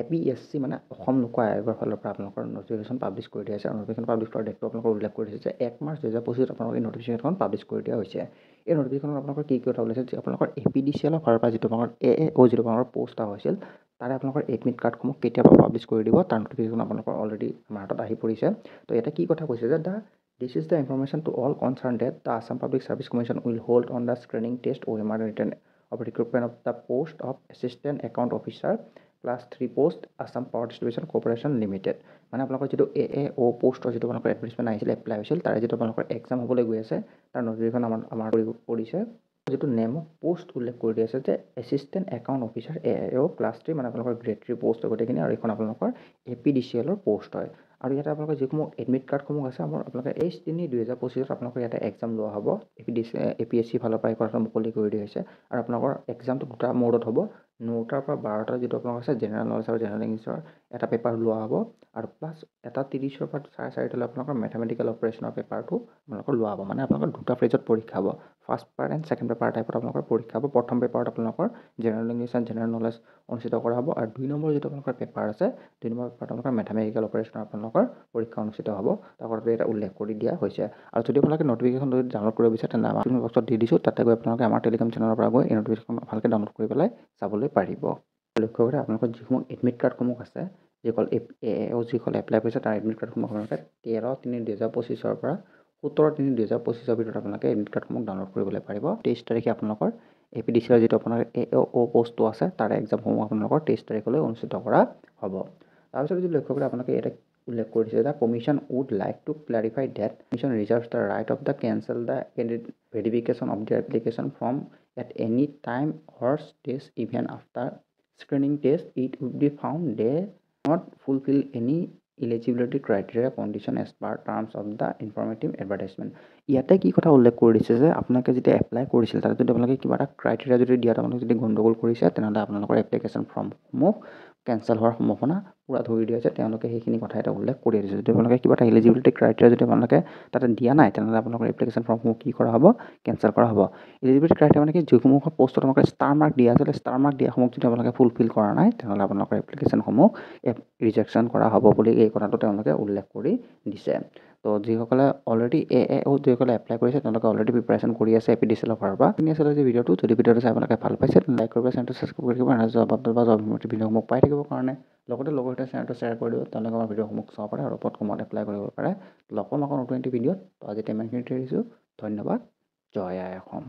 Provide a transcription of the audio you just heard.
APSC মানে অসম লোক আয়োগৰ ফালৰ পৰা আপোনালোকৰ নটিফিকেশ্যন পাব্লিছ কৰি দিয়া হৈছে আৰু নটিফিকেশ্যন পাব্লিছ কৰাৰ ডেটটো আপোনালোকৰ উল্লেখ কৰি দিছে যে 1 মাৰ্চ 2025 আপোনালোকৰ এই নটিফিকেশ্যনখন পাব্লিছ কৰি দিয়া হৈছে। এই নটিফিকেশ্যনত আপোনালোকৰ কি কথা ওলাইছে যে আপোনালোকৰ APDCL-ৰ ফালৰ পৰা যিটো আপোনালোকৰ AAO যিটো আপোনালোকৰ পোষ্ট হৈছিল তাৰে আপোনালোকৰ এডমিট কাৰ্ডসমূহ কেতিয়াবা পাব্লিছ কৰি দিব তাৰ নটিফিকেশ্যন আপোনালোকৰ অলৰেডি আমাৰ হাতত আহি পৰিছে। তো ইয়াতে কি কথা কৈছে যে This is the information to all concerned that the Assam Public Service Commission will hold on the screening test OMR written of recruitment of the post of Assistant Account Officer plus 3 post Assam Power Distribution Corporation Limited। মানে আপোনালোকৰ যিটো AAO পোষ্টৰ যিটো আপোনালোকৰ advertisement আহিছিল apply হৈছিল তাৰে যিটো আপোনালোকৰ এক্সাম হ'বলৈ গৈ আছে তাৰ নটিফিকেশ্যন আমাৰ পৰিছে। যিটো নেম অফ পোষ্ট উল্লেখ কৰি দিয়া আছে যে assistant account officer AAO class 3 মানে আপোনালোকৰ গ্ৰেড 3 পোষ্ট গোটেইখিনি আৰু এইখন আপোনালোকৰ APDCL-ৰ পোষ্ট হয়। আৰু ইয়াতে আপোনালোকৰ যিসমূহ এডমিট কাৰ্ডসমূহ আছে আপোনালোকে 23/2025 আপোনালোকৰ ইয়াতে এক্সাম লোৱা হ'ব। APSC ফালৰ পৰা এই কথাটো মুকলি কৰি দিয়া হৈছে আৰু আপোনালোকৰ এক্সামটো দুটা মোডত হ'ব। 9টাৰ পৰা 12টা যিটো আপোনালোকৰ আছে জেনেৰেল নলেজ আৰু জেনেৰেল ইংলিছৰ এটা পেপাৰ লোৱা হ'ব আৰু প্লাছ এটা 30ৰ পৰা 4:30 আপোনালোকৰ মেথামেটিকেল অপাৰেশ্যনৰ পেপাৰটো আপোনালোকৰ লোৱা হ'ব। মানে আপোনালোকৰ দুটা ফেজত পৰীক্ষা হ'ব। First paper and second paper টাইপত আপোনালোকৰ পৰীক্ষা হ'ব। প্ৰথম পেপাৰত আপোনালোকৰ general English and general knowledge অনুষ্ঠিত কৰা হ'ব আৰু 2 নম্বৰ যিটো আপোনালোকৰ পেপাৰ আছে 2 নম্বৰ পেপাৰত আপোনালোকৰ মেথামেটিকেল অপাৰেশ্যনৰ আপোনালোকৰ পৰীক্ষা অনুষ্ঠিত হ'ব। তাৰ কথাটো এটা উল্লেখ কৰি দিয়া হৈছে। আৰু যদি আপোনালোকে নটিফিকেশ্যন যদি ডাউনলোড কৰিব বিচাৰে তেন্তে আমাৰ বক্সত দি দিছোঁ, তাতে গৈ আপোনালোকে আমাৰ টেলিগ্ৰাম চেনেলৰ পৰা গৈ এই নটিফিকেশ্যন ভালকৈ ডাউনলোড কৰি পেলাই চাবলৈ পাৰিব। লক্ষ্য কৰি আপোনালোকৰ যিসমূহ এডমিট কাৰ্ডসমূহ আছে যিসকল AAO যিসকল এপ্লাই কৰিছে তাৰ এডমিট কাৰ্ডসমূহ আপোনালোকে 13/3/2025 পৰা 17/3/2025 ভিতৰত আপোনালোকে এডমিট কাৰ্ডসমূহ ডাউনলোড কৰিবলৈ পাৰিব। 23 তাৰিখে আপোনালোকৰ APDCL যিটো আপোনাৰ AAO পোষ্টটো আছে তাৰে এক্সামসমূহ আপোনালোকৰ 23 তাৰিখলৈ অনুষ্ঠিত কৰা হ'ব। তাৰপিছত যদি লক্ষ্য কৰি আপোনালোকে এটা উল্লেখ কৰি দিছে যে commission would like to clarify that commission reserves the right of the cancel the verification of the application from at any time or stage even after screening test it would be found they not fulfil any eligibility criteria condition as per terms of the informative advertisement. ইয়াতে কি কথা উল্লেখ কৰি দিছে যে আপোনালোকে যেতিয়া apply কৰিছিল তাতে যদি আপোনালোকে কিবা এটা ক্ৰাইটেৰিয়া যদি দিয়াত আপোনালোকে যদি গণ্ডগোল কৰিছে তেনেহ'লে আপোনালোকৰ এপ্লিকেশ্যন ফৰ্মসমূহ কেঞ্চেল হোৱাৰ সম্ভাৱনা পূৰা ধৰি দিয়া হৈছে। তেওঁলোকে সেইখিনি কথা এটা উল্লেখ কৰি দিছে। যদি আপোনালোকে কিবা এটা ইলিজিবিলিটি ক্ৰাইটেৰিয়া যদি আপোনালোকে তাতে দিয়া নাই তেনেহ'লে আপোনালোকৰ এপ্লিকেশ্যন ফৰ্মসমূহ কি কৰা হ'ব, কেঞ্চেল কৰা হ'ব। ইলিজিবিলিটি ক্ৰাইটেৰিয়া মানে কি যিসমূহ পোষ্টত আপোনালোকে ষ্টাৰ মাৰ্ক দিয়া আছিলে ষ্টাৰ মাৰ্ক দিয়াসমূহ যদি আপোনালোকে ফুলফিল কৰা নাই তেনেহ'লে আপোনালোকৰ এপ্লিকেশ্যনসমূহ ৰিজেকশ্যন কৰা হ'ব বুলি এই কথাটো তেওঁলোকে উল্লেখ কৰি দিছে। তো যিসকলে অলৰেডি AAO যিসকলে এপ্লাই কৰিছে তেওঁলোকে অলৰেডি প্ৰিপাৰেশ্যন কৰি আছে APDCL-ৰ ফালৰ পৰা। আপুনি আচলতে যে ভিডিঅ'টো যদি ভিডিঅ'টো চাই আপোনালোকে ভাল পাইছে লাইক কৰিব, চেনেলটো ছাবস্ক্ৰাইব কৰি দিব আৰু জব আপডেট বা জব ভিডিঅ'সমূহ পাই থাকিবৰ কাৰণে লগতে লগৰ সৈতে চেনেলটো শ্বেয়াৰ কৰি দিব। তেওঁলোকে আমাৰ ভিডিঅ'সমূহ চাব পাৰে আৰু ওপৰত কমত এপ্লাই কৰিব পাৰে। লগ পাম আকৌ নতুন এটি ভিডিঅ'ত। তো আজি ইমানখিনিতে এৰিছোঁ। ধন্যবাদ। জয় আই অসম।